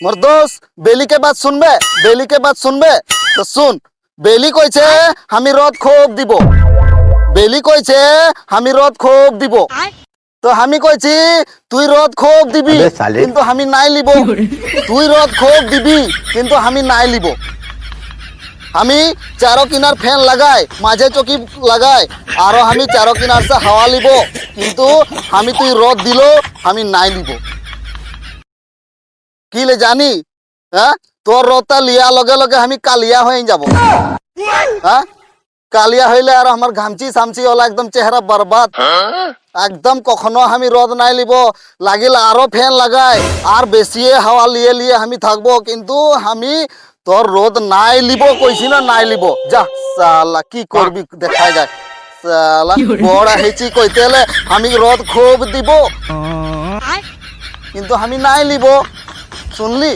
मोर दोस्त बेली के बात सुनबे बेली के बात सुनबे तो सुन बेली কইছে আমি রদ খুব দিব বেলি কইছে আমি রদ খুব দিব তো আমি কইছি তুই রদ খুব দিবি কিন্তু আমি নাই লিব তুই রদ খুব দিবি কিন্তু আমি নাই লিব আমি চারো কিনার ফ্যান লাগাই মাঝে চকি লাগাই আর আমি চারো কিনার সে হাওয়া লিব কিন্তু আমি তুই রদ দিল আমি নাই লিব কি লে জানি হ্যাঁ তোর রদটা লিয়া লগে লগে আমি কালিয়া হয়ে যাব হ্যাঁ কালিয়া হইলে আর আমার ঘামচি সামচি ওলা একদম চেহারা বরবাদ একদম কখনো আমি রদ নাই লিব লাগিলে আরো ফ্যান লাগাই আর বেশি হাওয়া লিয়ে লিয়ে আমি থাকবো কিন্তু আমি তোর রোদ নাই লিব কইছি না নাই লিব যা শালা কি করবি দেখাই যায় শালা বড় হেচি কইতেলে আমি রোদ খুব দিব কিন্তু আমি নাই লিব শুনলি